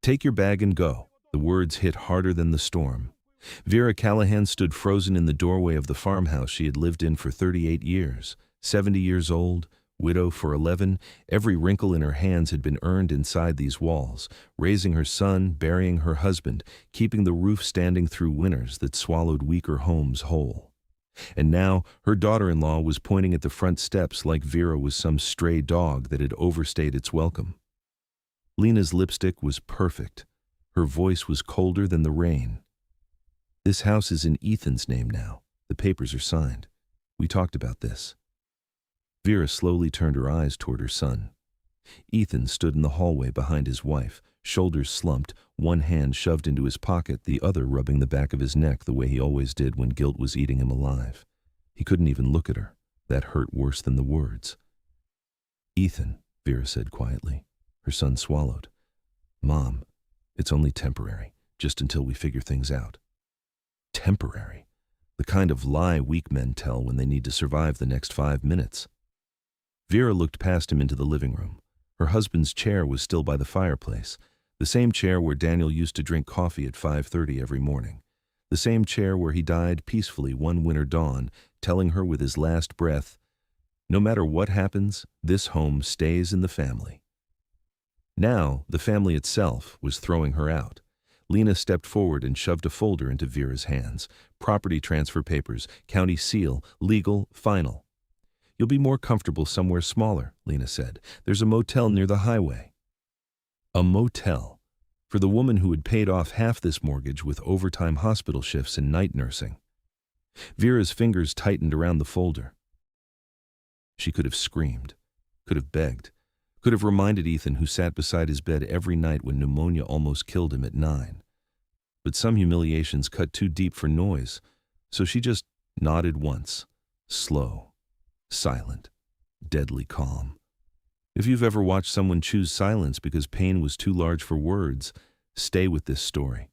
Take your bag and go. The words hit harder than the storm. Vera Callahan stood frozen in the doorway of the farmhouse she had lived in for 38 years. 70 years old, widow for 11, every wrinkle in her hands had been earned inside these walls, raising her son, burying her husband, keeping the roof standing through winters that swallowed weaker homes whole. And now her daughter-in-law was pointing at the front steps like Vera was some stray dog that had overstayed its welcome. Lena's lipstick was perfect. Her voice was colder than the rain. This house is in Ethan's name now. The papers are signed. We talked about this. Vera slowly turned her eyes toward her son. Ethan stood in the hallway behind his wife, shoulders slumped, one hand shoved into his pocket, the other rubbing the back of his neck the way he always did when guilt was eating him alive. He couldn't even look at her. That hurt worse than the words. "Ethan," Vera said quietly. Her son swallowed. "Mom, it's only temporary, just until we figure things out." Temporary? The kind of lie weak men tell when they need to survive the next 5 minutes. Vera looked past him into the living room. Her husband's chair was still by the fireplace, the same chair where Daniel used to drink coffee at 5:30 every morning, the same chair where he died peacefully one winter dawn, telling her with his last breath, "No matter what happens, this home stays in the family." Now, the family itself was throwing her out. Lena stepped forward and shoved a folder into Vera's hands. Property transfer papers, county seal, legal, final. "You'll be more comfortable somewhere smaller," Lena said. "There's a motel near the highway." A motel? For the woman who had paid off half this mortgage with overtime hospital shifts and night nursing. Vera's fingers tightened around the folder. She could have screamed, could have begged, could have reminded Ethan, who sat beside his bed every night when pneumonia almost killed him at 9. But some humiliations cut too deep for noise, so she just nodded once, slow, silent, deadly calm. If you've ever watched someone choose silence because pain was too large for words, stay with this story.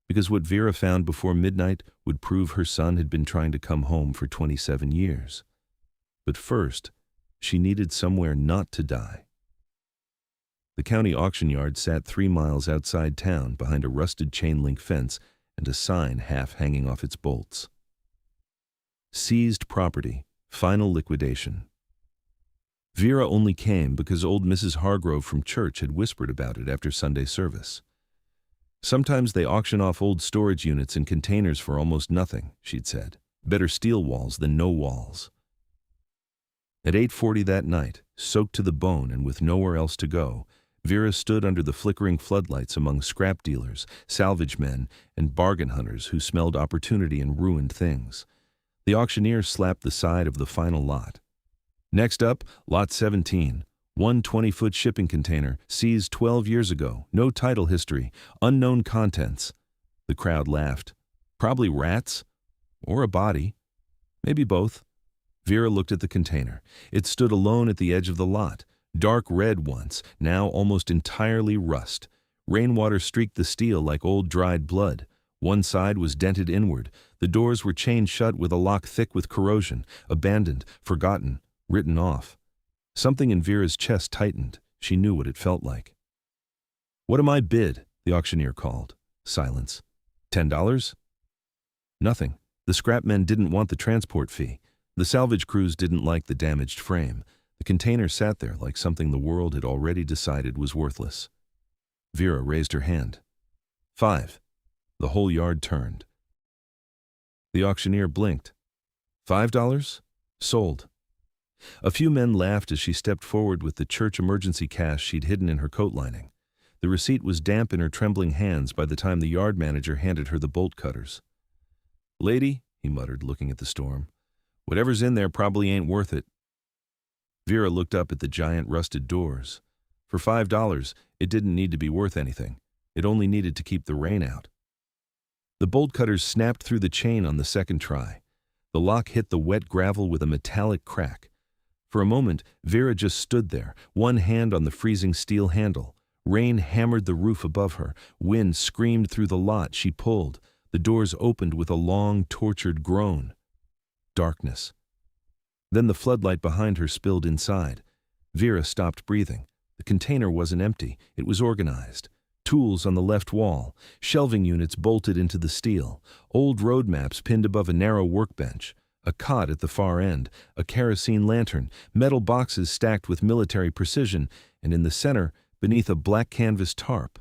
Because what Vera found before midnight would prove her son had been trying to come home for 27 years. But first, she needed somewhere not to die. The county auction yard sat 3 miles outside town behind a rusted chain-link fence and a sign half hanging off its bolts. Seized property, final liquidation. Vera only came because old Mrs. Hargrove from church had whispered about it after Sunday service. "Sometimes they auction off old storage units and containers for almost nothing," she'd said. "Better steel walls than no walls." At 8:40 that night, soaked to the bone and with nowhere else to go, Vera stood under the flickering floodlights among scrap dealers, salvage men, and bargain hunters who smelled opportunity in ruined things. The auctioneer slapped the side of the final lot. "Next up, lot 17. One 20-foot shipping container, seized 12 years ago, no title history, unknown contents." The crowd laughed. "Probably rats. Or a body. Maybe both." Vera looked at the container. It stood alone at the edge of the lot. Dark red once, now almost entirely rust. Rainwater streaked the steel like old dried blood. One side was dented inward. The doors were chained shut with a lock thick with corrosion, abandoned, forgotten, written off. Something in Vera's chest tightened. She knew what it felt like. "What am I bid?" the auctioneer called. Silence. $10? Nothing. The scrap men didn't want the transport fee. The salvage crews didn't like the damaged frame. The container sat there like something the world had already decided was worthless. Vera raised her hand. $5. The whole yard turned. The auctioneer blinked. $5? Sold. A few men laughed as she stepped forward with the church emergency cash she'd hidden in her coat lining. The receipt was damp in her trembling hands by the time the yard manager handed her the bolt cutters. "Lady," he muttered, looking at the storm, "whatever's in there probably ain't worth it." Vera looked up at the giant rusted doors. For $5, it didn't need to be worth anything. It only needed to keep the rain out. The bolt cutters snapped through the chain on the second try. The lock hit the wet gravel with a metallic crack. For a moment, Vera just stood there, one hand on the freezing steel handle. Rain hammered the roof above her. Wind screamed through the lot. She pulled. The doors opened with a long, tortured groan. Darkness. Then the floodlight behind her spilled inside. Vera stopped breathing. The container wasn't empty. It was organized. Tools on the left wall, shelving units bolted into the steel, old road maps pinned above a narrow workbench, a cot at the far end, a kerosene lantern, metal boxes stacked with military precision, and in the center, beneath a black canvas tarp,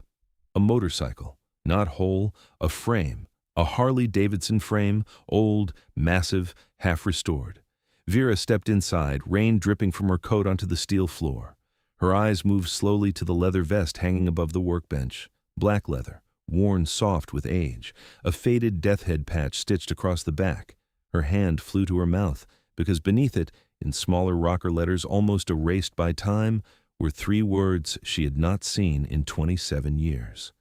a motorcycle, not whole, a frame, a Harley-Davidson frame, old, massive, half-restored. Vera stepped inside, rain dripping from her coat onto the steel floor. Her eyes moved slowly to the leather vest hanging above the workbench. Black leather, worn soft with age, a faded death head patch stitched across the back. Her hand flew to her mouth, because beneath it, in smaller rocker letters almost erased by time, were 3 words she had not seen in 27 years.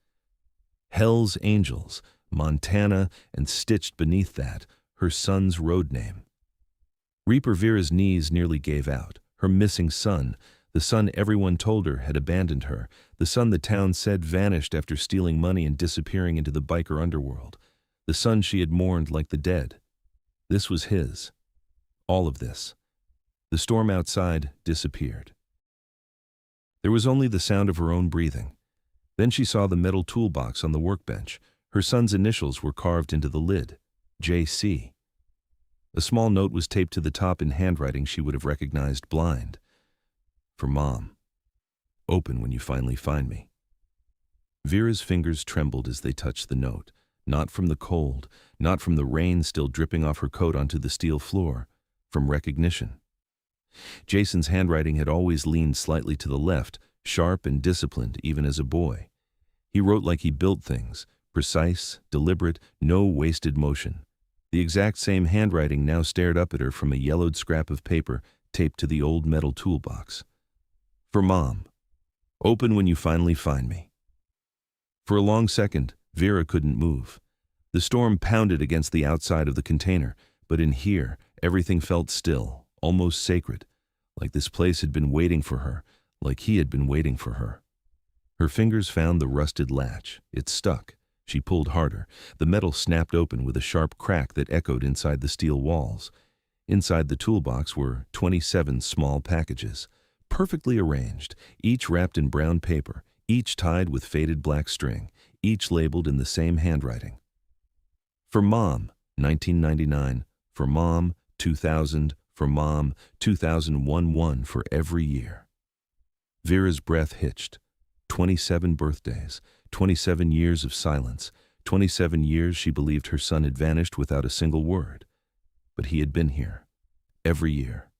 Hell's Angels, Montana, and stitched beneath that, her son's road name. Reaper Vera's knees nearly gave out. Her missing son, the son everyone told her had abandoned her, the son the town said vanished after stealing money and disappearing into the biker underworld, the son she had mourned like the dead. This was his. All of this. The storm outside disappeared. There was only the sound of her own breathing. Then she saw the metal toolbox on the workbench. Her son's initials were carved into the lid, J.C. A small note was taped to the top in handwriting she would have recognized blind. For Mom. Open when you finally find me. Vera's fingers trembled as they touched the note, not from the cold, not from the rain still dripping off her coat onto the steel floor, from recognition. Jason's handwriting had always leaned slightly to the left, sharp and disciplined even as a boy. He wrote like he built things, precise, deliberate, no wasted motion. The exact same handwriting now stared up at her from a yellowed scrap of paper taped to the old metal toolbox. For Mom. Open when you finally find me. For a long second, Vera couldn't move. The storm pounded against the outside of the container, but in here, everything felt still, almost sacred, like this place had been waiting for her, like he had been waiting for her. Her fingers found the rusted latch. It stuck. She pulled harder. The metal snapped open with a sharp crack that echoed inside the steel walls. Inside the toolbox were 27 small packages, perfectly arranged, each wrapped in brown paper, each tied with faded black string, each labeled in the same handwriting. For Mom, 1999. For Mom, 2000. For Mom, 2001. One for every year. Vera's breath hitched. 27 birthdays, 27 years of silence, 27 years she believed her son had vanished without a single word. But he had been here, every year,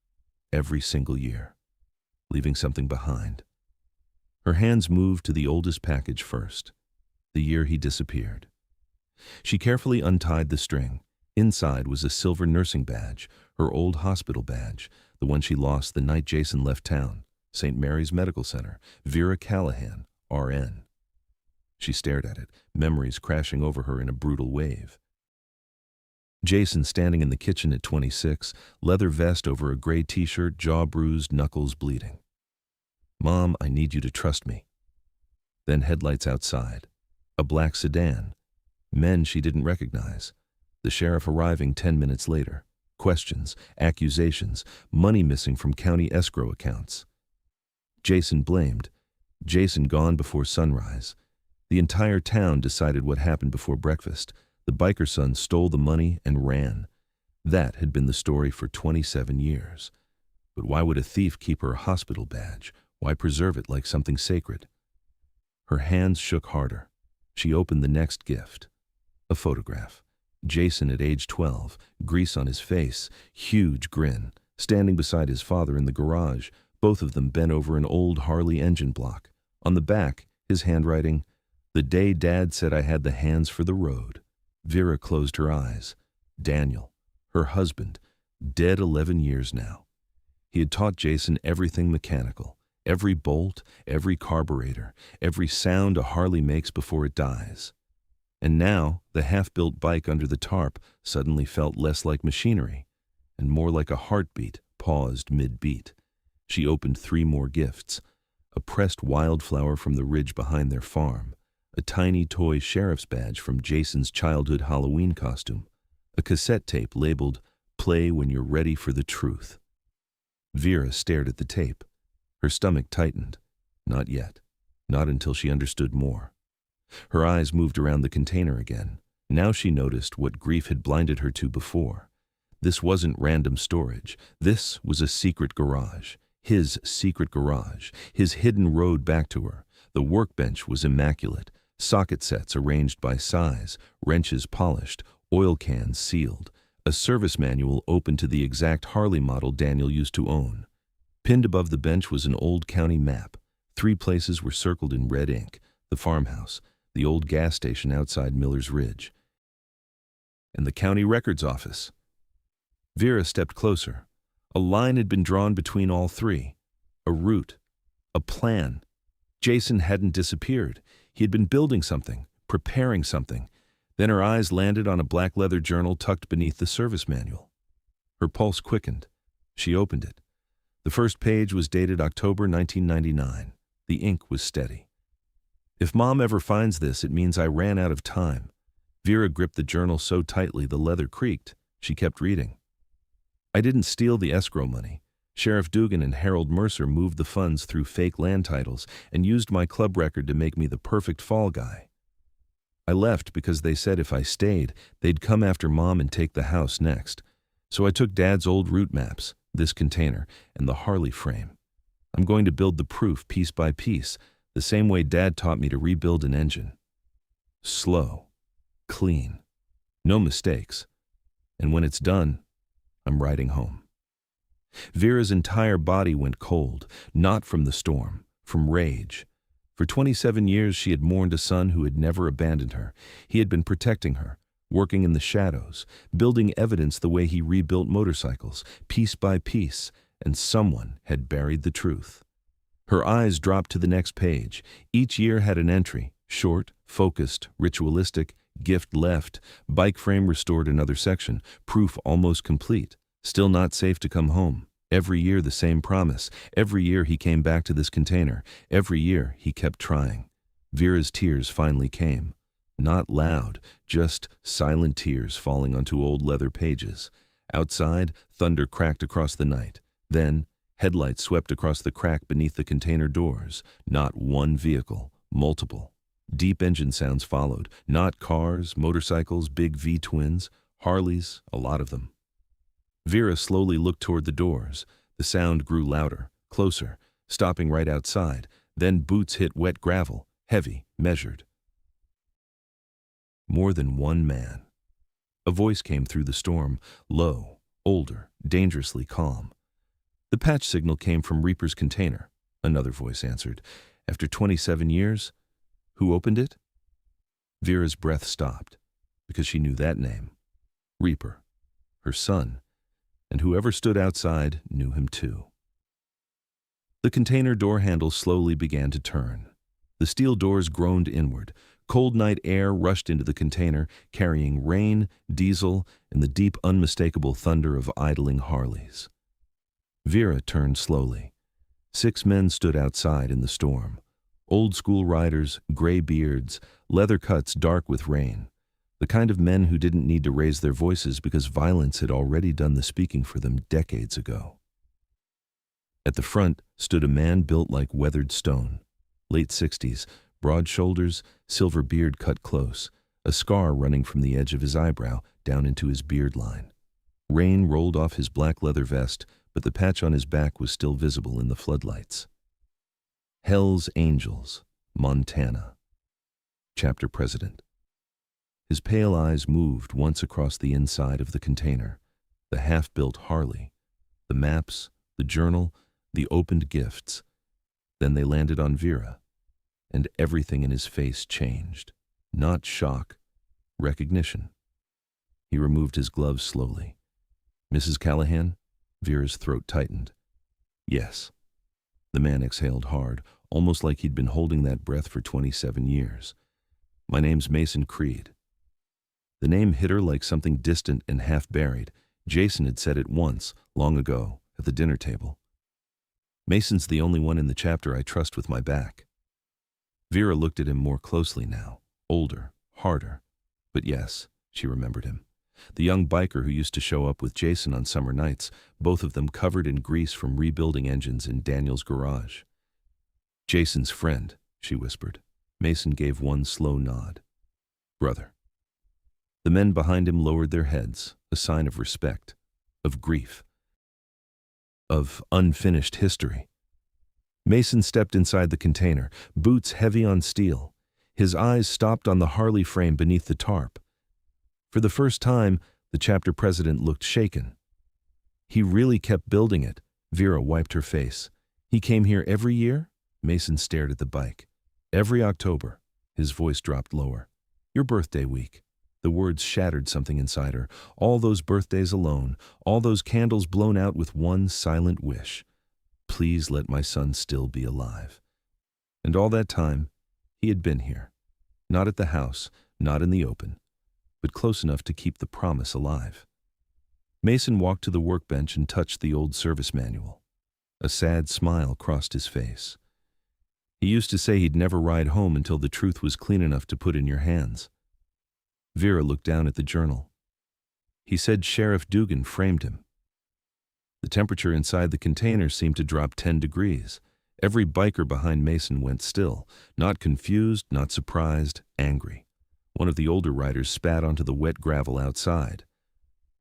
every single year, leaving something behind. Her hands moved to the oldest package first, the year he disappeared. She carefully untied the string. Inside was a silver nursing badge, her old hospital badge, the one she lost the night Jason left town. St. Mary's Medical Center, Vera Callahan, RN. She stared at it, memories crashing over her in a brutal wave. Jason standing in the kitchen at 26, leather vest over a gray t-shirt, jaw bruised, knuckles bleeding. Mom, I need you to trust me. Then headlights outside. A black sedan. Men she didn't recognize. The sheriff arriving 10 minutes later. Questions, accusations, money missing from county escrow accounts. Jason blamed. Jason gone before sunrise. The entire town decided what happened before breakfast. The biker son stole the money and ran. That had been the story for 27 years. But why would a thief keep her hospital badge? Why preserve it like something sacred? Her hands shook harder. She opened the next gift. A photograph. Jason at age 12, grease on his face, huge grin, standing beside his father in the garage, both of them bent over an old Harley engine block. On the back, his handwriting, "The day Dad said I had the hands for the road." Vera closed her eyes. Daniel, her husband, dead 11 years now. He had taught Jason everything mechanical, every bolt, every carburetor, every sound a Harley makes before it dies. And now, the half-built bike under the tarp suddenly felt less like machinery, and more like a heartbeat paused mid-beat. She opened 3 more gifts. A pressed wildflower from the ridge behind their farm, a tiny toy sheriff's badge from Jason's childhood Halloween costume, a cassette tape labeled, "Play when you're ready for the truth." Vera stared at the tape. Her stomach tightened. Not yet. Not until she understood more. Her eyes moved around the container again. Now she noticed what grief had blinded her to before. This wasn't random storage. This was a secret garage. His secret garage. His hidden road back to her. The workbench was immaculate. Socket sets arranged by size, wrenches polished, oil cans sealed. A service manual open to the exact Harley model Daniel used to own. Pinned above the bench was an old county map. 3 places were circled in red ink: the farmhouse, the old gas station outside Miller's Ridge, and the county records office. Vera stepped closer. A line had been drawn between all 3. A route. A plan. Jason hadn't disappeared. He had been building something, preparing something. Then her eyes landed on a black leather journal tucked beneath the service manual. Her pulse quickened. She opened it. The first page was dated October 1999. The ink was steady. If Mom ever finds this, it means I ran out of time. Vera gripped the journal so tightly the leather creaked. She kept reading. I didn't steal the escrow money. Sheriff Dugan and Harold Mercer moved the funds through fake land titles and used my club record to make me the perfect fall guy. I left because they said if I stayed, they'd come after Mom and take the house next. So I took Dad's old route maps, this container, and the Harley frame. I'm going to build the proof piece by piece, the same way Dad taught me to rebuild an engine. Slow. Clean. No mistakes. And when it's done, I'm riding home. Vera's entire body went cold, not from the storm, from rage. For 27 years she had mourned a son who had never abandoned her. He had been protecting her, working in the shadows, building evidence the way he rebuilt motorcycles, piece by piece, and someone had buried the truth. Her eyes dropped to the next page. Each year had an entry: short, focused, ritualistic, gift left, bike frame restored another section, proof almost complete, still not safe to come home. Every year the same promise. Every year he came back to this container. Every year he kept trying. Vera's tears finally came. Not loud, just silent tears falling onto old leather pages. Outside, thunder cracked across the night. Then, headlights swept across the crack beneath the container doors. Not one vehicle, multiple. Deep engine sounds followed. Not cars, motorcycles, big V-twins, Harleys, a lot of them. Vera slowly looked toward the doors. The sound grew louder, closer, stopping right outside. Then boots hit wet gravel, heavy, measured. More than one man. A voice came through the storm, low, older, dangerously calm. The patch signal came from Reaper's container. Another voice answered. After 27 years? Who opened it? Vera's breath stopped, because she knew that name. Reaper. Her son. And whoever stood outside knew him too. The container door handle slowly began to turn. The steel doors groaned inward. Cold night air rushed into the container, carrying rain, diesel, and the deep, unmistakable thunder of idling Harleys. Vera turned slowly. 6 men stood outside in the storm. Old-school riders, gray beards, leather cuts dark with rain. The kind of men who didn't need to raise their voices because violence had already done the speaking for them decades ago. At the front stood a man built like weathered stone. Late 60s, broad shoulders, silver beard cut close, a scar running from the edge of his eyebrow down into his beard line. Rain rolled off his black leather vest, but the patch on his back was still visible in the floodlights. Hell's Angels, Montana. Chapter President. His pale eyes moved once across the inside of the container, the half-built Harley, the maps, the journal, the opened gifts. Then they landed on Vera, and everything in his face changed. Not shock, recognition. He removed his gloves slowly. Mrs. Callahan? Vera's throat tightened. Yes. The man exhaled hard, almost like he'd been holding that breath for 27 years. My name's Mason Creed. The name hit her like something distant and half-buried. Jason had said it once, long ago, at the dinner table. Mason's the only one in the chapter I trust with my back. Vera looked at him more closely now, older, harder. But yes, she remembered him. The young biker who used to show up with Jason on summer nights, both of them covered in grease from rebuilding engines in Daniel's garage. Jason's friend, she whispered. Mason gave one slow nod. Brother. The men behind him lowered their heads, a sign of respect, of grief, of unfinished history. Mason stepped inside the container, boots heavy on steel. His eyes stopped on the Harley frame beneath the tarp. For the first time, the chapter president looked shaken. He really kept building it. Vera wiped her face. He came here every year? Mason stared at the bike. Every October. His voice dropped lower. Your birthday week. The words shattered something inside her. All those birthdays alone, all those candles blown out with one silent wish. Please let my son still be alive. And all that time, he had been here. Not at the house, not in the open, but close enough to keep the promise alive. Mason walked to the workbench and touched the old service manual. A sad smile crossed his face. He used to say he'd never ride home until the truth was clean enough to put in your hands. Vera looked down at the journal. He said Sheriff Dugan framed him. The temperature inside the container seemed to drop 10 degrees. Every biker behind Mason went still, not confused, not surprised, angry. One of the older riders spat onto the wet gravel outside.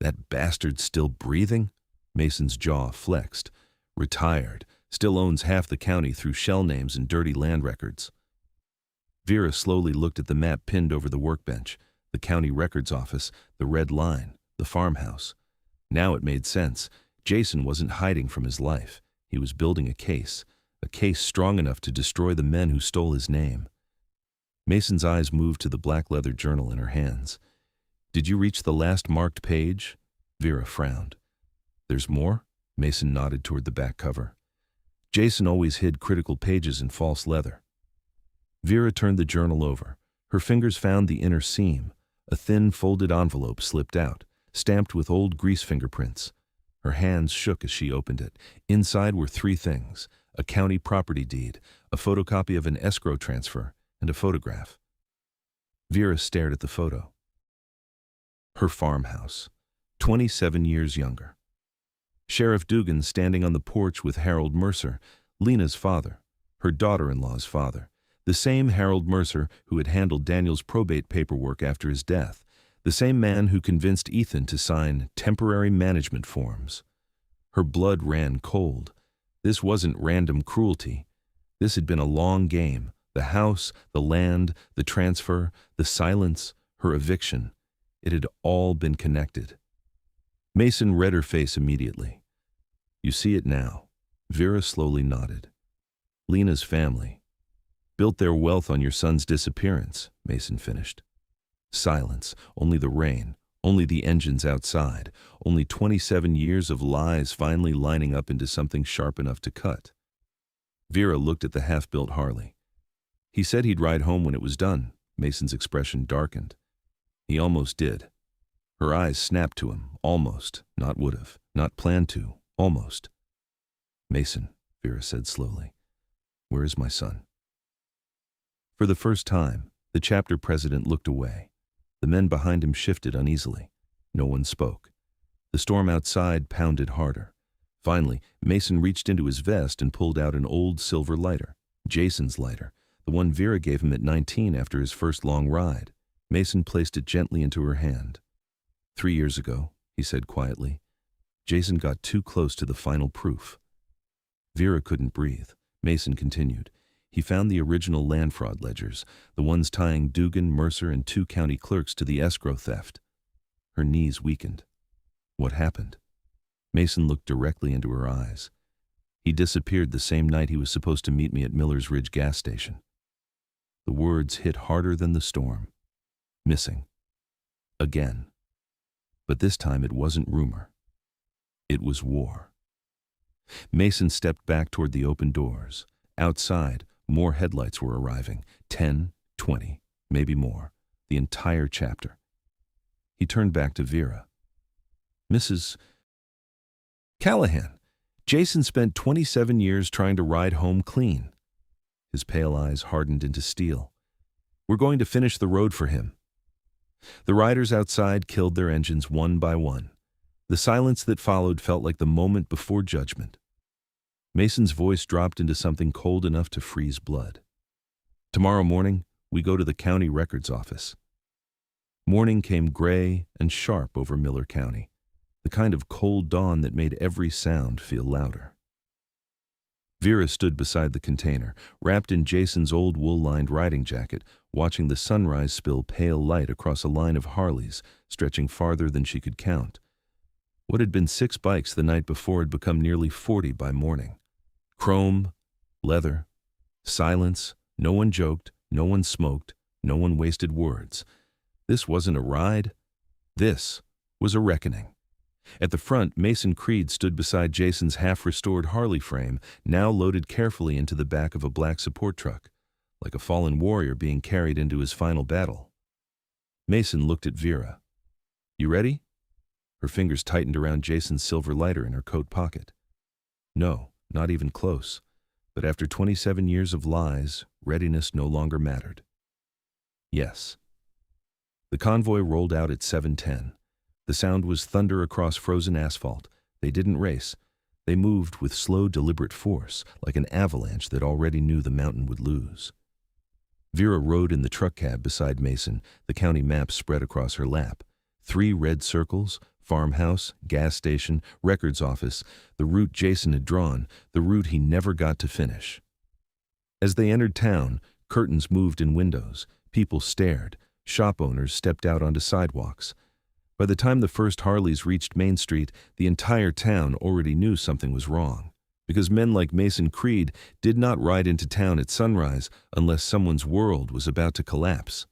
That bastard still breathing? Mason's jaw flexed. Retired, still owns half the county through shell names and dirty land records. Vera slowly looked at the map pinned over the workbench, the county records office, the red line, the farmhouse. Now it made sense. Jason wasn't hiding from his life. He was building a case strong enough to destroy the men who stole his name. Mason's eyes moved to the black leather journal in her hands. Did you reach the last marked page? Vera frowned. There's more? Mason nodded toward the back cover. Jason always hid critical pages in false leather. Vera turned the journal over. Her fingers found the inner seam. A thin, folded envelope slipped out, stamped with old grease fingerprints. Her hands shook as she opened it. Inside were 3 things: a county property deed, a photocopy of an escrow transfer, and a photograph. Vera stared at the photo. Her farmhouse, 27 years younger. Sheriff Dugan standing on the porch with Harold Mercer, Lena's father, her daughter-in-law's father, the same Harold Mercer who had handled Daniel's probate paperwork after his death, the same man who convinced Ethan to sign temporary management forms. Her blood ran cold. This wasn't random cruelty. This had been a long game. The house, the land, the transfer, the silence, her eviction. It had all been connected. Mason read her face immediately. You see it now. Vera slowly nodded. Lena's family built their wealth on your son's disappearance, Mason finished. Silence, only the rain, only the engines outside, only 27 years of lies finally lining up into something sharp enough to cut. Vera looked at the half-built Harley. He said he'd ride home when it was done. Mason's expression darkened. He almost did. Her eyes snapped to him. Almost, not would've, not planned to, almost. Mason, Vera said slowly, where is my son? For the first time, the chapter president looked away. The men behind him shifted uneasily. No one spoke. The storm outside pounded harder. Finally, Mason reached into his vest and pulled out an old silver lighter, Jason's lighter, the one Vera gave him at 19 after his first long ride. Mason placed it gently into her hand. 3 years ago, he said quietly, Jason got too close to the final proof. Vera couldn't breathe. Mason continued. He found the original land fraud ledgers, the ones tying Dugan, Mercer, and 2 county clerks to the escrow theft. Her knees weakened. What happened? Mason looked directly into her eyes. He disappeared the same night he was supposed to meet me at Miller's Ridge gas station. The words hit harder than the storm. Missing. Again. But this time it wasn't rumor. It was war. Mason stepped back toward the open doors. Outside, more headlights were arriving. 10, 20, maybe more. The entire chapter. He turned back to Vera. Mrs. Callahan, Jason spent 27 years trying to ride home clean. His pale eyes hardened into steel. We're going to finish the road for him. The riders outside killed their engines one by one. The silence that followed felt like the moment before judgment. Mason's voice dropped into something cold enough to freeze blood. Tomorrow morning, we go to the county records office. Morning came gray and sharp over Miller County, the kind of cold dawn that made every sound feel louder. Vera stood beside the container, wrapped in Jason's old wool-lined riding jacket, watching the sunrise spill pale light across a line of Harleys stretching farther than she could count. What had been 6 bikes the night before had become nearly 40 by morning. Chrome, leather, silence, no one joked, no one smoked, no one wasted words. This wasn't a ride. This was a reckoning. At the front, Mason Creed stood beside Jason's half-restored Harley frame, now loaded carefully into the back of a black support truck, like a fallen warrior being carried into his final battle. Mason looked at Vera. "You ready?" Her fingers tightened around Jason's silver lighter in her coat pocket. No, not even close. But after 27 years of lies, readiness no longer mattered. Yes. The convoy rolled out at 7:10. The sound was thunder across frozen asphalt. They didn't race. They moved with slow, deliberate force, like an avalanche that already knew the mountain would lose. Vera rode in the truck cab beside Mason, the county map spread across her lap. 3 red circles, farmhouse, gas station, records office, the route Jason had drawn, the route he never got to finish. As they entered town, curtains moved in windows, people stared, shop owners stepped out onto sidewalks. By the time the first Harleys reached Main Street, the entire town already knew something was wrong, because men like Mason Creed did not ride into town at sunrise unless someone's world was about to collapse.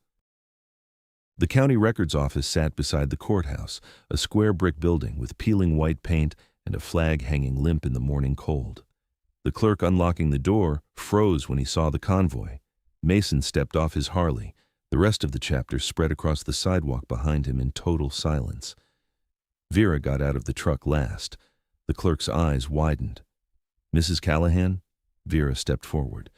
The county records office sat beside the courthouse, a square brick building with peeling white paint and a flag hanging limp in the morning cold. The clerk unlocking the door froze when he saw the convoy. Mason stepped off his Harley. The rest of the chapter spread across the sidewalk behind him in total silence. Vera got out of the truck last. The clerk's eyes widened. "Mrs. Callahan?" Vera stepped forward.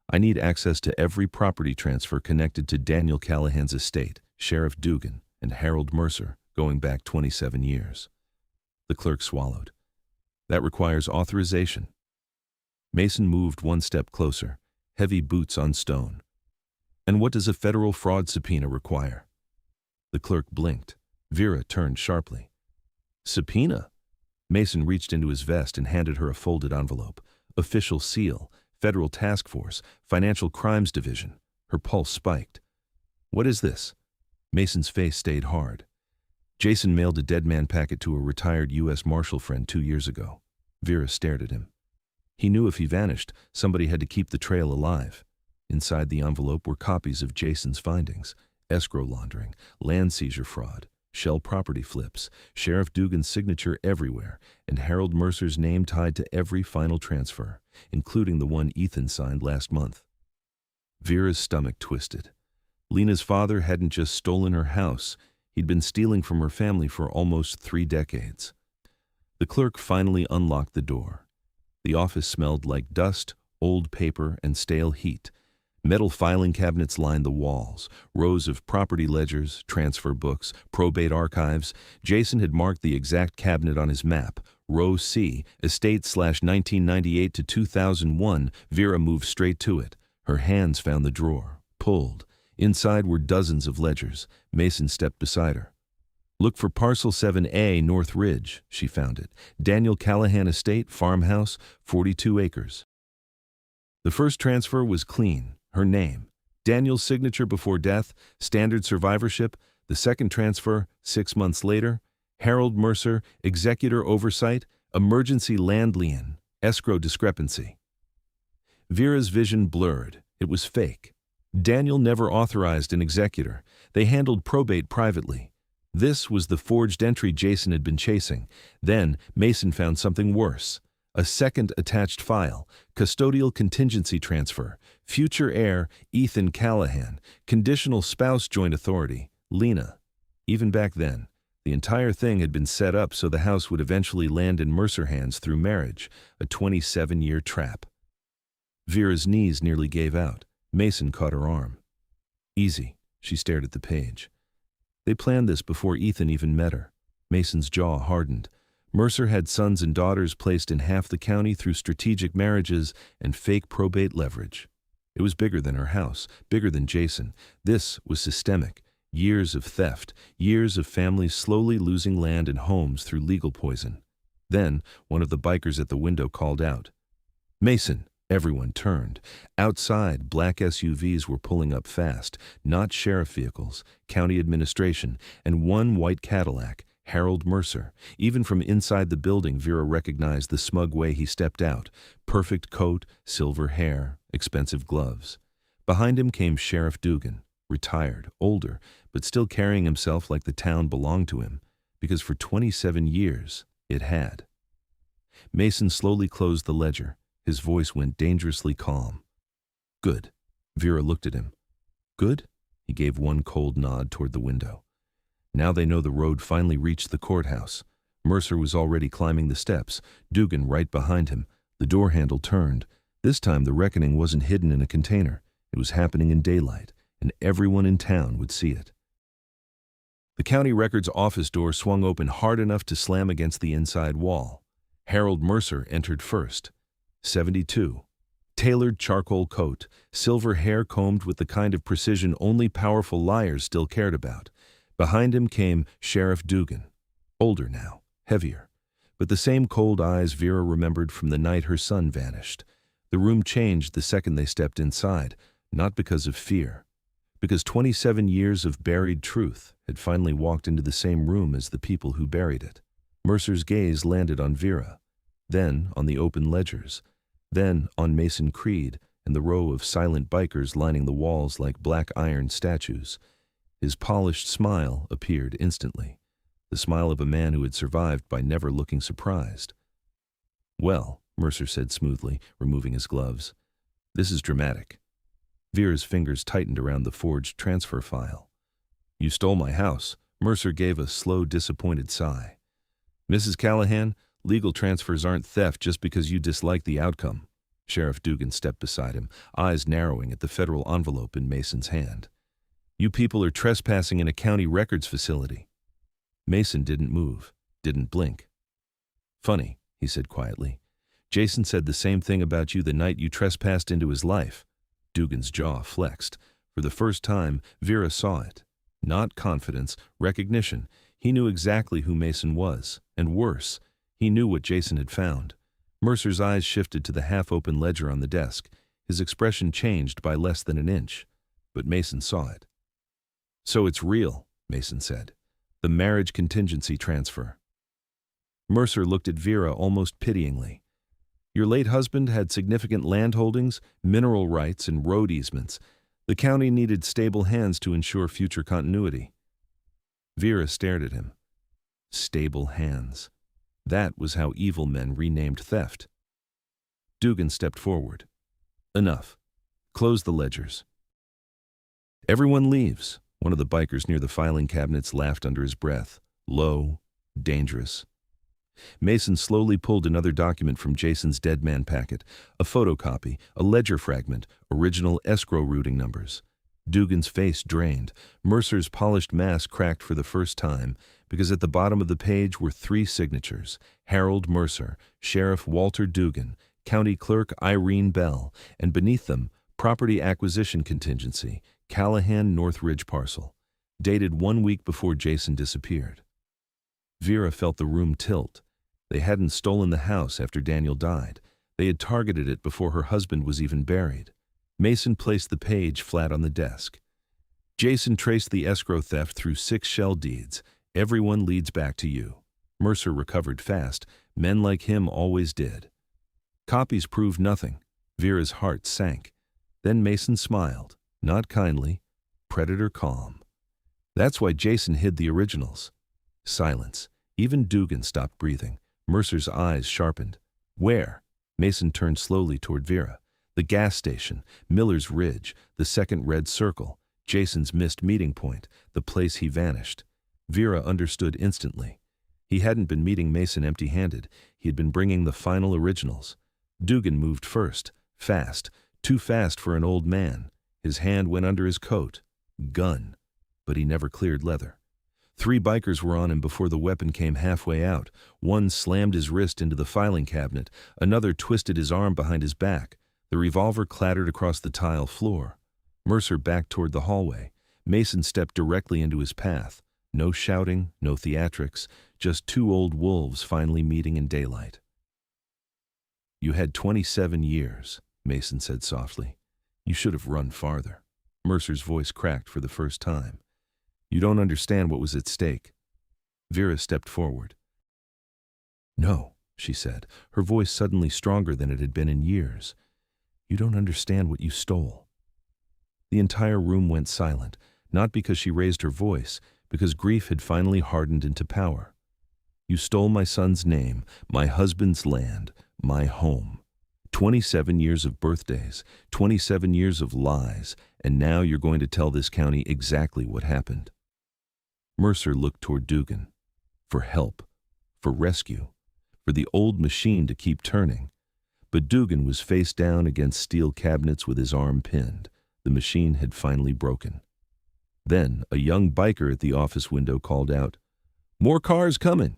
"I need access to every property transfer connected to Daniel Callahan's estate, Sheriff Dugan, and Harold Mercer, going back 27 years. The clerk swallowed. "That requires authorization." Mason moved one step closer, heavy boots on stone. "And what does a federal fraud subpoena require?" The clerk blinked. Vera turned sharply. "Subpoena?" Mason reached into his vest and handed her a folded envelope. "Official seal, Federal Task Force, Financial Crimes Division." Her pulse spiked. "What is this?" Mason's face stayed hard. "Jason mailed a dead man packet to a retired U.S. Marshal friend 2 years ago." Vera stared at him. He knew if he vanished, somebody had to keep the trail alive. Inside the envelope were copies of Jason's findings: escrow laundering, land seizure fraud, shell property flips, Sheriff Dugan's signature everywhere, and Harold Mercer's name tied to every final transfer, including the one Ethan signed last month. Vera's stomach twisted. Lena's father hadn't just stolen her house, he'd been stealing from her family for almost 3 decades. The clerk finally unlocked the door. The office smelled like dust, old paper, and stale heat. Metal filing cabinets lined the walls, rows of property ledgers, transfer books, probate archives. Jason had marked the exact cabinet on his map, row C, estate/1998 to 2001. Vera moved straight to it. Her hands found the drawer, pulled. Inside were dozens of ledgers. Mason stepped beside her. "Look for Parcel 7A, North Ridge." She found it. "Daniel Callahan Estate, farmhouse, 42 acres. The first transfer was clean. Her name, Daniel's signature before death, standard survivorship. The second transfer, 6 months later, Harold Mercer, executor oversight, emergency land lien, escrow discrepancy. Vera's vision blurred. It was fake. Daniel never authorized an executor. They handled probate privately. This was the forged entry Jason had been chasing. Then Mason found something worse. A second attached file, custodial contingency transfer, future heir, Ethan Callahan, conditional spouse joint authority, Lena. Even back then, the entire thing had been set up so the house would eventually land in Mercer hands through marriage, a 27-year trap. Vera's knees nearly gave out. Mason caught her arm. "Easy," she stared at the page. They planned this before Ethan even met her. Mason's jaw hardened. Mercer had sons and daughters placed in half the county through strategic marriages and fake probate leverage. It was bigger than her house, bigger than Jason. This was systemic. Years of theft, years of families slowly losing land and homes through legal poison. Then, one of the bikers at the window called out, "Mason!" Everyone turned. Outside, black SUVs were pulling up fast, not sheriff vehicles, county administration, and one white Cadillac, Harold Mercer. Even from inside the building, Vera recognized the smug way he stepped out. Perfect coat, silver hair, expensive gloves. Behind him came Sheriff Dugan, retired, older, but still carrying himself like the town belonged to him, because for 27 years it had. Mason slowly closed the ledger. His voice went dangerously calm. "Good." Vera looked at him. "Good?" He gave one cold nod toward the window. Now they know the road finally reached the courthouse. Mercer was already climbing the steps, Dugan right behind him. The door handle turned. This time the reckoning wasn't hidden in a container. It was happening in daylight, and everyone in town would see it. The county records office door swung open hard enough to slam against the inside wall. Harold Mercer entered first. 72. Tailored charcoal coat, silver hair combed with the kind of precision only powerful liars still cared about. Behind him came Sheriff Dugan. Older now, heavier, but the same cold eyes Vera remembered from the night her son vanished. The room changed the second they stepped inside, not because of fear, because 27 years of buried truth had finally walked into the same room as the people who buried it. Mercer's gaze landed on Vera, then on the open ledgers, then on Mason Creed and the row of silent bikers lining the walls like black iron statues. His polished smile appeared instantly, the smile of a man who had survived by never looking surprised. "Well," Mercer said smoothly, removing his gloves, "this is dramatic." Vera's fingers tightened around the forged transfer file. "You stole my house." Mercer gave a slow, disappointed sigh. "Mrs. Callahan, legal transfers aren't theft just because you dislike the outcome." Sheriff Dugan stepped beside him, eyes narrowing at the federal envelope in Mason's hand. "You people are trespassing in a county records facility." Mason didn't move, didn't blink. "Funny," he said quietly. "Jason said the same thing about you the night you trespassed into his life." Dugan's jaw flexed. For the first time, Vera saw it. Not confidence, recognition. He knew exactly who Mason was, and worse, he knew what Jason had found. Mercer's eyes shifted to the half-open ledger on the desk. His expression changed by less than an inch, but Mason saw it. "So it's real," Mason said. "The marriage contingency transfer." Mercer looked at Vera almost pityingly. "Your late husband had significant land holdings, mineral rights, and road easements. The county needed stable hands to ensure future continuity." Vera stared at him. Stable hands. That was how evil men renamed theft. Dugan stepped forward. "Enough. Close the ledgers." "Everyone leaves." One of the bikers near the filing cabinets laughed under his breath. Low, dangerous. Mason slowly pulled another document from Jason's dead man packet, a photocopy, a ledger fragment, original escrow routing numbers. Dugan's face drained. Mercer's polished mask cracked for the first time, because at the bottom of the page were 3 signatures: Harold Mercer, Sheriff Walter Dugan, County Clerk Irene Bell, and beneath them, Property Acquisition Contingency, Callahan North Ridge Parcel, dated 1 week before Jason disappeared. Vera felt the room tilt. They hadn't stolen the house after Daniel died. They had targeted it before her husband was even buried. Mason placed the page flat on the desk. "Jason traced the escrow theft through 6 shell deeds. Everyone leads back to you." Mercer recovered fast. Men like him always did. Copies proved nothing. Vera's heart sank. Then Mason smiled, not kindly, predator calm. "That's why Jason hid the originals." Silence. Even Dugan stopped breathing. Mercer's eyes sharpened. "Where?" Mason turned slowly toward Vera. "The gas station, Miller's Ridge, the second red circle, Jason's missed meeting point, the place he vanished." Vera understood instantly. He hadn't been meeting Mason empty-handed. He had been bringing the final originals. Dugan moved first, fast, too fast for an old man. His hand went under his coat. Gun. But he never cleared leather. 3 bikers were on him before the weapon came halfway out. One slammed his wrist into the filing cabinet. Another twisted his arm behind his back. The revolver clattered across the tile floor. Mercer backed toward the hallway. Mason stepped directly into his path. No shouting, no theatrics, just two old wolves finally meeting in daylight. "You had 27 years," Mason said softly. "You should have run farther." Mercer's voice cracked for the first time. "You don't understand what was at stake." Vera stepped forward. "No," she said, her voice suddenly stronger than it had been in years. "You don't understand what you stole." The entire room went silent, not because she raised her voice, because grief had finally hardened into power. "You stole my son's name, my husband's land, my home. 27 years of birthdays, 27 years of lies, and now you're going to tell this county exactly what happened." Mercer looked toward Dugan. For help, for rescue, for the old machine to keep turning. But Dugan was face down against steel cabinets with his arm pinned. The machine had finally broken. Then a young biker at the office window called out, "More cars coming!"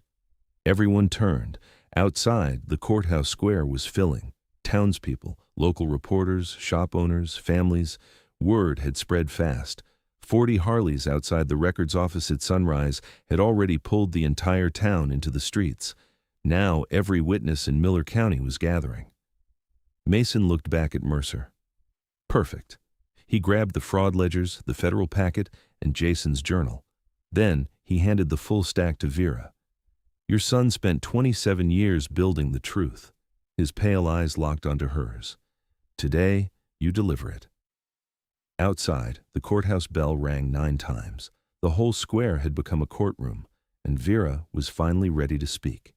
Everyone turned. Outside, the courthouse square was filling. Townspeople, local reporters, shop owners, families. Word had spread fast. 40 Harleys outside the records office at sunrise had already pulled the entire town into the streets. Now every witness in Miller County was gathering. Mason looked back at Mercer. Perfect. He grabbed the fraud ledgers, the federal packet, and Jason's journal. Then he handed the full stack to Vera. "Your son spent 27 years building the truth." His pale eyes locked onto hers. "Today, you deliver it." Outside, the courthouse bell rang 9 times. The whole square had become a courtroom, and Vera was finally ready to speak.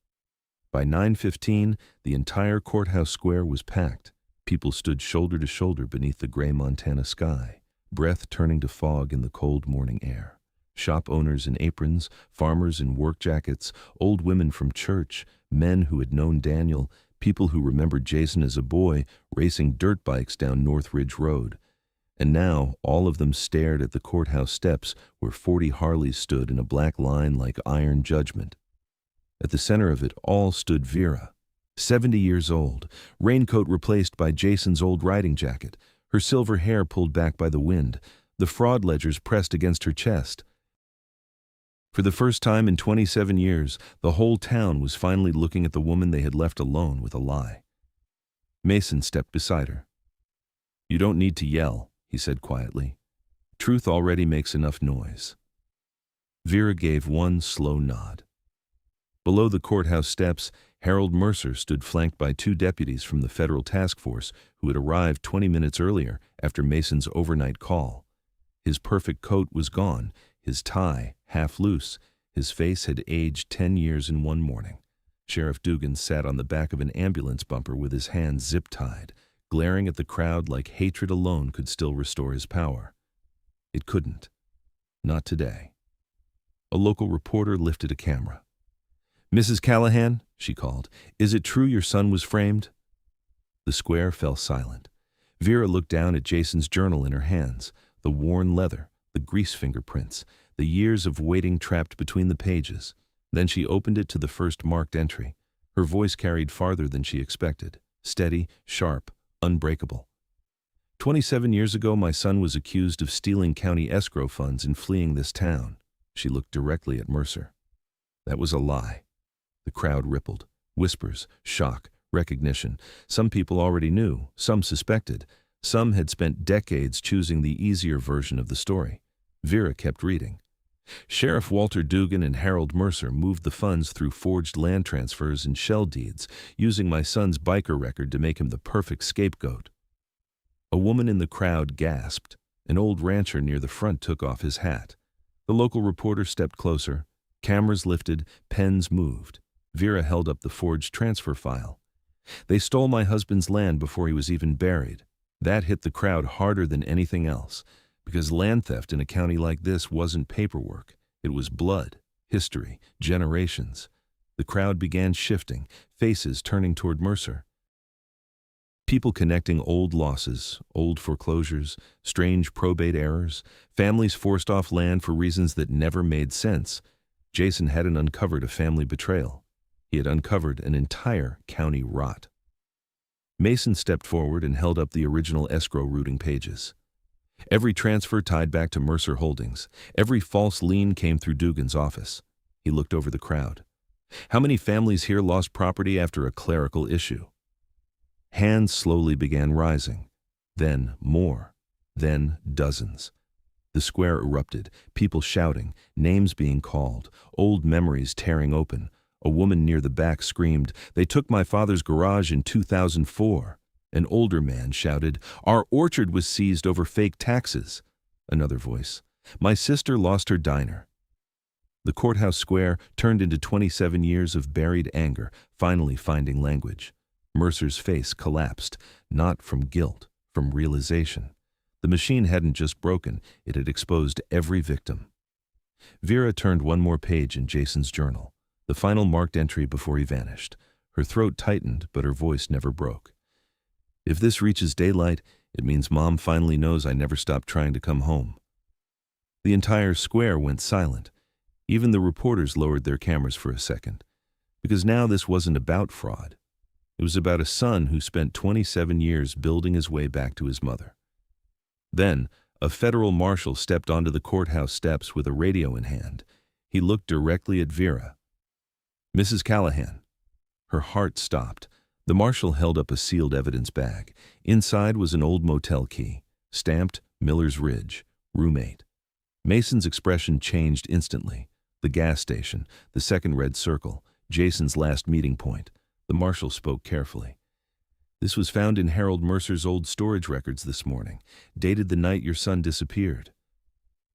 By 9:15, the entire courthouse square was packed. People stood shoulder to shoulder beneath the gray Montana sky, breath turning to fog in the cold morning air. Shop owners in aprons, farmers in work jackets, old women from church, men who had known Daniel, people who remembered Jason as a boy racing dirt bikes down North Ridge Road. And now all of them stared at the courthouse steps where 40 Harleys stood in a black line like iron judgment. At the center of it all stood Vera, 70 years old, raincoat replaced by Jason's old riding jacket, her silver hair pulled back by the wind, the fraud ledgers pressed against her chest. For the first time in 27 years, the whole town was finally looking at the woman they had left alone with a lie. Mason stepped beside her. "You don't need to yell," he said quietly. "Truth already makes enough noise." Vera gave one slow nod. Below the courthouse steps, Harold Mercer stood flanked by 2 deputies from the federal task force who had arrived 20 minutes earlier after Mason's overnight call. His perfect coat was gone, his tie half loose, his face had aged 10 years in one morning. Sheriff Dugan sat on the back of an ambulance bumper with his hands zip-tied, glaring at the crowd like hatred alone could still restore his power. It couldn't. Not today. A local reporter lifted a camera. "Mrs. Callahan," she called, "is it true your son was framed?" The square fell silent. Vera looked down at Jason's journal in her hands, the worn leather, the grease fingerprints, the years of waiting trapped between the pages. Then she opened it to the first marked entry. Her voice carried farther than she expected, steady, sharp, unbreakable. 27 years ago, my son was accused of stealing county escrow funds and fleeing this town." She looked directly at Mercer. "That was a lie." The crowd rippled. Whispers, shock, recognition. Some people already knew, some suspected. Some had spent decades choosing the easier version of the story. Vera kept reading. "Sheriff Walter Dugan and Harold Mercer moved the funds through forged land transfers and shell deeds, using my son's biker record to make him the perfect scapegoat." A woman in the crowd gasped. An old rancher near the front took off his hat. The local reporter stepped closer. Cameras lifted, pens moved. Vera held up the forged transfer file. "They stole my husband's land before he was even buried." That hit the crowd harder than anything else, because land theft in a county like this wasn't paperwork. It was blood, history, generations. The crowd began shifting, faces turning toward Mercer. People connecting old losses, old foreclosures, strange probate errors, families forced off land for reasons that never made sense. Jason hadn't uncovered a family betrayal. He had uncovered an entire county rot. Mason stepped forward and held up the original escrow routing pages. Every transfer tied back to Mercer Holdings. Every false lien came through Dugan's office. He looked over the crowd. How many families here lost property after a clerical issue? Hands slowly began rising. Then more. Then dozens. The square erupted, people shouting, names being called, old memories tearing open. A woman near the back screamed, "They took my father's garage in 2004. An older man shouted, "Our orchard was seized over fake taxes." Another voice, "My sister lost her diner." The courthouse square turned into 27 years of buried anger, finally finding language. Mercer's face collapsed, not from guilt, from realization. The machine hadn't just broken, it had exposed every victim. Vera turned one more page in Jason's journal, the final marked entry before he vanished. Her throat tightened, but her voice never broke. "If this reaches daylight, it means Mom finally knows I never stopped trying to come home." The entire square went silent. Even the reporters lowered their cameras for a second. Because now this wasn't about fraud. It was about a son who spent 27 years building his way back to his mother. Then, a federal marshal stepped onto the courthouse steps with a radio in hand. He looked directly at Vera. "Mrs. Callahan." Her heart stopped. The marshal held up a sealed evidence bag. Inside was an old motel key, stamped Miller's Ridge, room 8. Mason's expression changed instantly. The gas station, the second red circle, Jason's last meeting point. The marshal spoke carefully. "This was found in Harold Mercer's old storage records this morning, dated the night your son disappeared."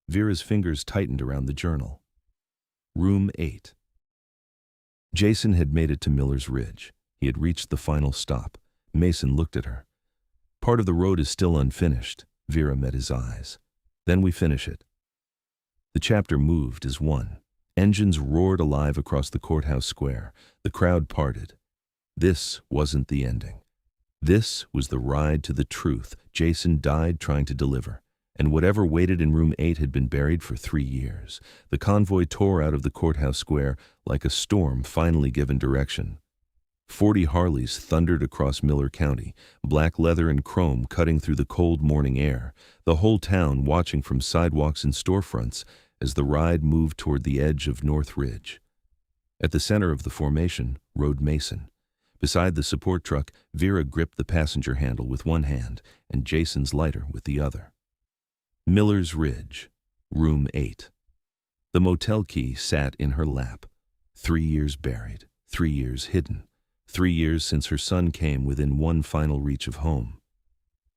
Vera's fingers tightened around the journal. Room 8. Jason had made it to Miller's Ridge. He had reached the final stop. Mason looked at her. "Part of the road is still unfinished." Vera met his eyes. "Then we finish it." The chapter moved as one. Engines roared alive across the courthouse square. The crowd parted. This wasn't the ending. This was the ride to the truth Jason died trying to deliver. And whatever waited in room 8 had been buried for 3 years. The convoy tore out of the courthouse square like a storm finally given direction. 40 Harleys thundered across Miller County, black leather and chrome cutting through the cold morning air, the whole town watching from sidewalks and storefronts as the ride moved toward the edge of North Ridge. At the center of the formation rode Mason. Beside the support truck, Vera gripped the passenger handle with one hand and Jason's lighter with the other. Miller's Ridge, room 8. The motel key sat in her lap. 3 years buried, 3 years hidden, 3 years since her son came within one final reach of home.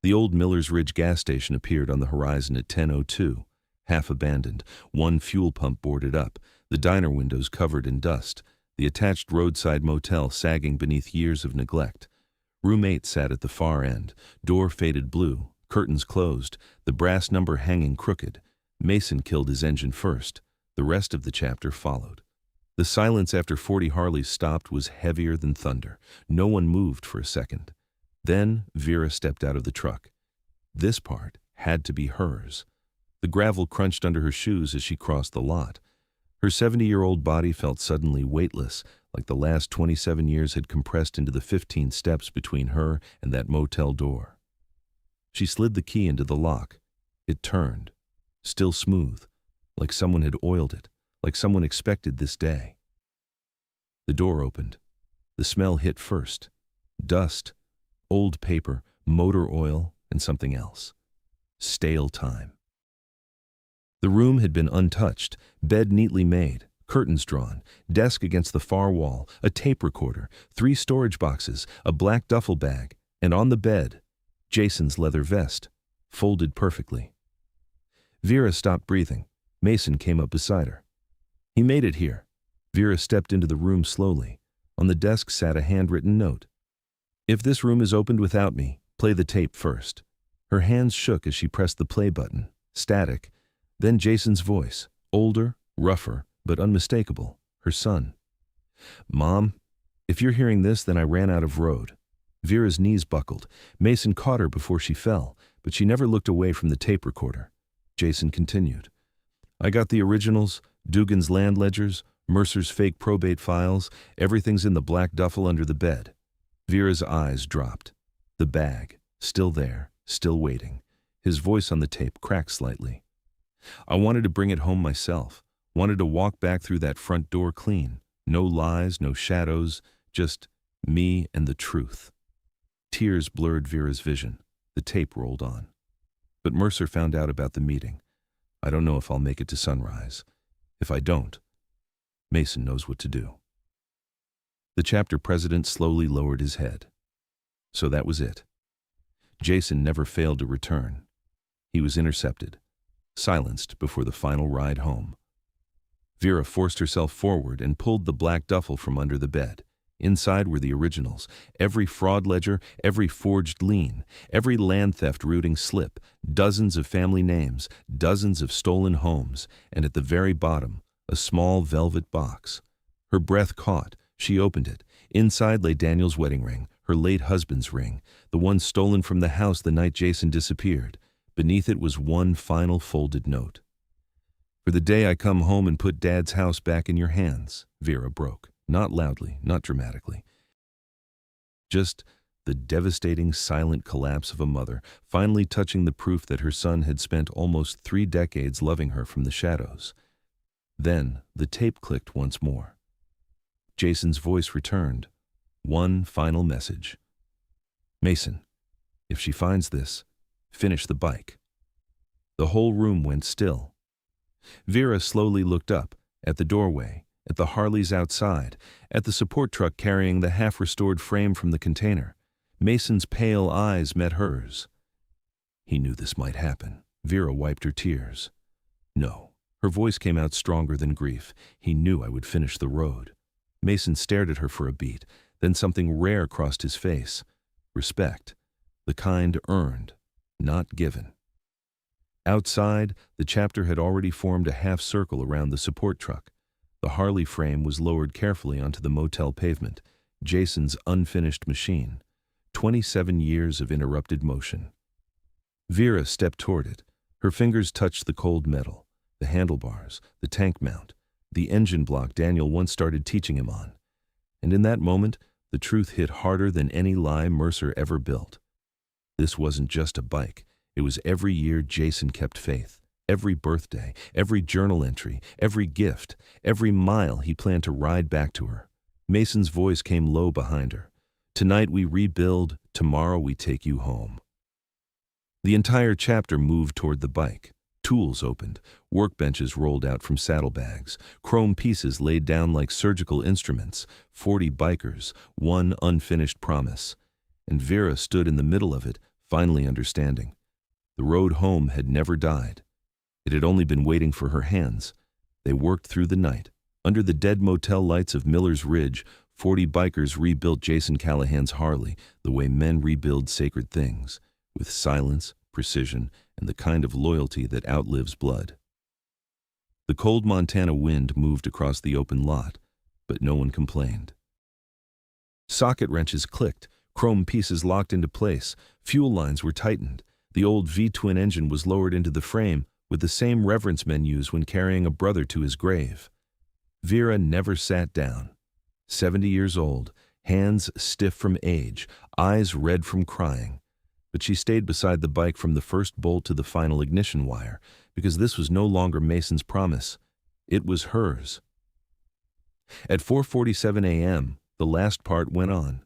The old Miller's Ridge gas station appeared on the horizon at 10:02, half abandoned, one fuel pump boarded up, the diner windows covered in dust, the attached roadside motel sagging beneath years of neglect. Room 8 sat at the far end, door faded blue, curtains closed, the brass number hanging crooked. Mason killed his engine first. The rest of the chapter followed. The silence after 40 Harleys stopped was heavier than thunder. No one moved for a second. Then Vera stepped out of the truck. This part had to be hers. The gravel crunched under her shoes as she crossed the lot. Her 70-year-old body felt suddenly weightless, like the last 27 years had compressed into the 15 steps between her and that motel door. She slid the key into the lock. It turned, still smooth, like someone had oiled it, like someone expected this day. The door opened. The smell hit first. Dust, old paper, motor oil, and something else. Stale time. The room had been untouched, bed neatly made, curtains drawn, desk against the far wall, a tape recorder, 3 storage boxes, a black duffel bag, and on the bed, Jason's leather vest, folded perfectly. Vera stopped breathing. Mason came up beside her. "He made it here." Vera stepped into the room slowly. On the desk sat a handwritten note. "If this room is opened without me, play the tape first." Her hands shook as she pressed the play button. Static. Then Jason's voice, older, rougher, but unmistakable, her son. "Mom, if you're hearing this, then I ran out of road." Vera's knees buckled. Mason caught her before she fell, but she never looked away from the tape recorder. Jason continued. "I got the originals, Dugan's land ledgers, Mercer's fake probate files, everything's in the black duffel under the bed." Vera's eyes dropped. The bag, still there, still waiting. His voice on the tape cracked slightly. I wanted to bring it home myself, wanted to walk back through that front door clean. No lies, no shadows, just me and the truth. Tears blurred Vera's vision. The tape rolled on. But Mercer found out about the meeting. I don't know if I'll make it to sunrise. If I don't, Mason knows what to do. The chapter president slowly lowered his head. So that was it. Jason never failed to return. He was intercepted, silenced before the final ride home. Vera forced herself forward and pulled the black duffel from under the bed. Inside were the originals, every fraud ledger, every forged lien, every land theft routing slip, dozens of family names, dozens of stolen homes, and at the very bottom, a small velvet box. Her breath caught. She opened it. Inside lay Daniel's wedding ring, her late husband's ring, the one stolen from the house the night Jason disappeared. Beneath it was one final folded note. For the day I come home and put Dad's house back in your hands, Vera broke. Not loudly, not dramatically. Just the devastating, silent collapse of a mother, finally touching the proof that her son had spent almost 3 decades loving her from the shadows. Then the tape clicked once more. Jason's voice returned. One final message. Mason, if she finds this, finish the bike. The whole room went still. Vera slowly looked up, at the doorway, at the Harleys outside, at the support truck carrying the half-restored frame from the container. Mason's pale eyes met hers. He knew this might happen. Vera wiped her tears. No. Her voice came out stronger than grief. He knew I would finish the road. Mason stared at her for a beat, then something rare crossed his face. Respect. The kind earned, not given. Outside, the chapter had already formed a half-circle around the support truck. The Harley frame was lowered carefully onto the motel pavement, Jason's unfinished machine. 27 years of interrupted motion. Vera stepped toward it. Her fingers touched the cold metal, the handlebars, the tank mount, the engine block Daniel once started teaching him on. And in that moment, the truth hit harder than any lie Mercer ever built. This wasn't just a bike. It was every year Jason kept faith. Every birthday, every journal entry, every gift, every mile he planned to ride back to her. Mason's voice came low behind her. Tonight we rebuild, tomorrow we take you home. The entire chapter moved toward the bike. Tools opened, workbenches rolled out from saddlebags, chrome pieces laid down like surgical instruments, 40 bikers, one unfinished promise. And Vera stood in the middle of it, finally understanding. The road home had never died. It had only been waiting for her hands. They worked through the night. Under the dead motel lights of Miller's Ridge, 40 bikers rebuilt Jason Callahan's Harley the way men rebuild sacred things, with silence, precision, and the kind of loyalty that outlives blood. The cold Montana wind moved across the open lot, but no one complained. Socket wrenches clicked, chrome pieces locked into place, fuel lines were tightened. The old V-twin engine was lowered into the frame, with the same reverence men use when carrying a brother to his grave. Vera never sat down. 70 years old, hands stiff from age, eyes red from crying. But she stayed beside the bike from the first bolt to the final ignition wire, because this was no longer Mason's promise. It was hers. At 4:47 a.m., the last part went on.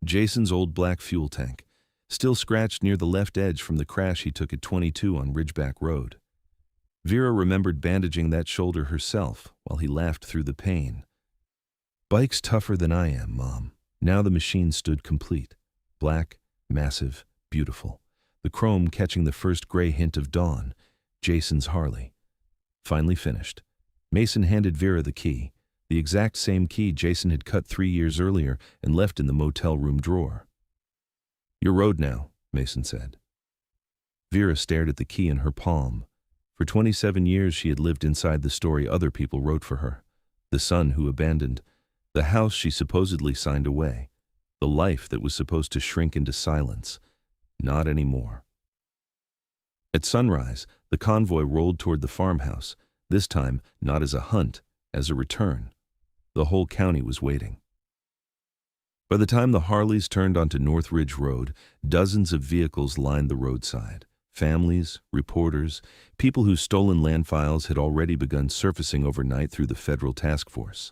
Jason's old black fuel tank, still scratched near the left edge from the crash he took at 22 on Ridgeback Road. Vera remembered bandaging that shoulder herself while he laughed through the pain. Bike's tougher than I am, Mom. Now the machine stood complete. Black, massive, beautiful. The chrome catching the first gray hint of dawn. Jason's Harley. Finally finished. Mason handed Vera the key, the exact same key Jason had cut 3 years earlier and left in the motel room drawer. Your road now, Mason said. Vera stared at the key in her palm. For 27 years she had lived inside the story other people wrote for her. The son who abandoned, the house she supposedly signed away, the life that was supposed to shrink into silence. Not anymore. At sunrise, the convoy rolled toward the farmhouse, this time not as a hunt, as a return. The whole county was waiting. By the time the Harleys turned onto North Ridge Road, dozens of vehicles lined the roadside. Families, reporters, people whose stolen land files had already begun surfacing overnight through the federal task force.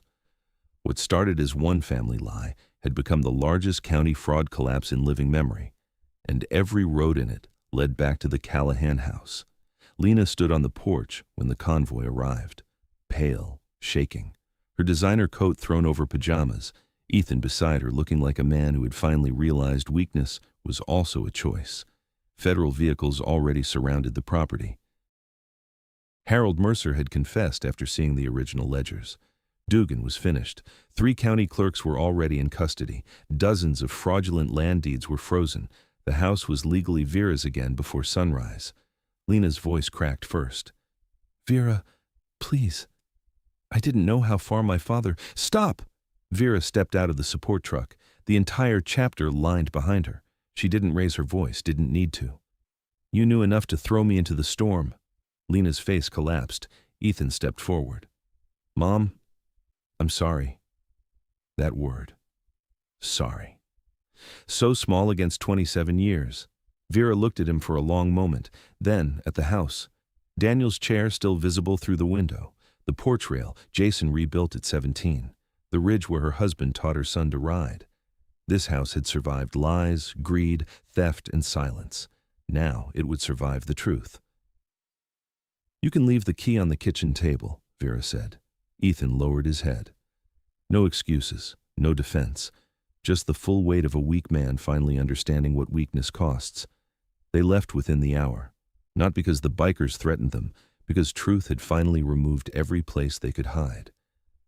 What started as one family lie had become the largest county fraud collapse in living memory, and every road in it led back to the Callahan house. Lena stood on the porch when the convoy arrived, pale, shaking, her designer coat thrown over pajamas, Ethan beside her looking like a man who had finally realized weakness was also a choice. Federal vehicles already surrounded the property. Harold Mercer had confessed after seeing the original ledgers. Dugan was finished. 3 county clerks were already in custody. Dozens of fraudulent land deeds were frozen. The house was legally Vera's again before sunrise. Lena's voice cracked first. "Vera, please. I didn't know how far my father—" "Stop!" Vera stepped out of the support truck, the entire chapter lined behind her. She didn't raise her voice, didn't need to. "You knew enough to throw me into the storm." Lena's face collapsed. Ethan stepped forward. "Mom, I'm sorry." That word. Sorry. So small against 27 years. Vera looked at him for a long moment, then at the house. Daniel's chair still visible through the window. The porch rail Jason rebuilt at 17. The ridge where her husband taught her son to ride. This house had survived lies, greed, theft, and silence. Now it would survive the truth. "You can leave the key on the kitchen table," Vera said. Ethan lowered his head. No excuses, no defense, just the full weight of a weak man finally understanding what weakness costs. They left within the hour, not because the bikers threatened them, because truth had finally removed every place they could hide.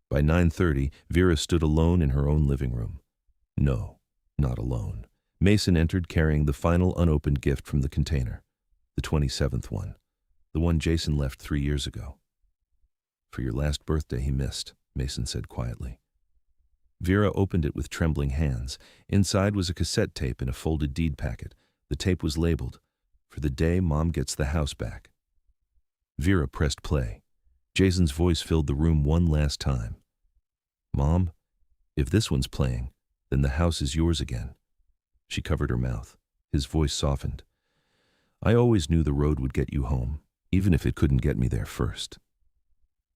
By 9:30, Vera stood alone in her own living room. No, not alone. Mason entered carrying the final unopened gift from the container, the 27th one, the one Jason left 3 years ago. "For your last birthday he missed," Mason said quietly. Vera opened it with trembling hands. Inside was a cassette tape in a folded deed packet. The tape was labeled, "For the day Mom gets the house back." Vera pressed play. Jason's voice filled the room one last time. "Mom, if this one's playing, then the house is yours again." She covered her mouth. His voice softened. "I always knew the road would get you home, even if it couldn't get me there first."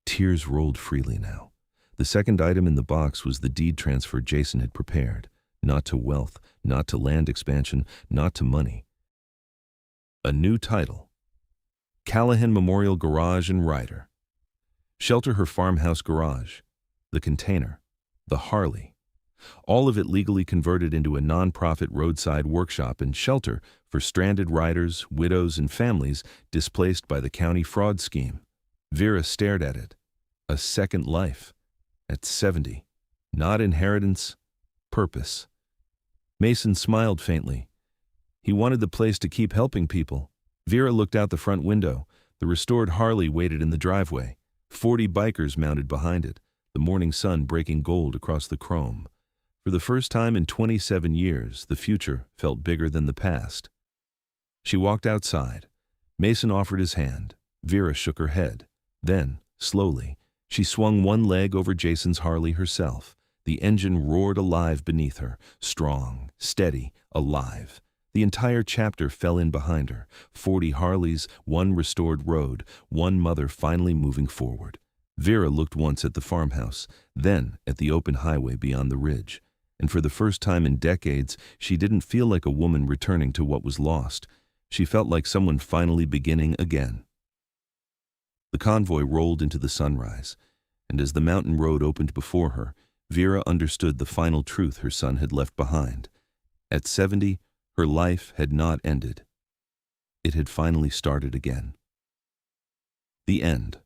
Tears rolled freely now. The second item in the box was the deed transfer Jason had prepared. Not to wealth, not to land expansion, not to money. A new title. Callahan Memorial Garage and Rider. Shelter her farmhouse garage. The container. The Harley. All of it legally converted into a non-profit roadside workshop and shelter for stranded riders, widows, and families displaced by the county fraud scheme. Vera stared at it. A second life. At 70. Not inheritance, purpose. Mason smiled faintly. He wanted the place to keep helping people. Vera looked out the front window. The restored Harley waited in the driveway. 40 bikers mounted behind it, the morning sun breaking gold across the chrome. For the first time in 27 years, the future felt bigger than the past. She walked outside. Mason offered his hand. Vera shook her head. Then, slowly, she swung one leg over Jason's Harley herself. The engine roared alive beneath her, strong, steady, alive. The entire chapter fell in behind her. 40 Harleys, one restored road, one mother finally moving forward. Vera looked once at the farmhouse, then at the open highway beyond the ridge. And for the first time in decades, she didn't feel like a woman returning to what was lost. She felt like someone finally beginning again. The convoy rolled into the sunrise, and as the mountain road opened before her, Vera understood the final truth her son had left behind. At 70, her life had not ended. It had finally started again. The end.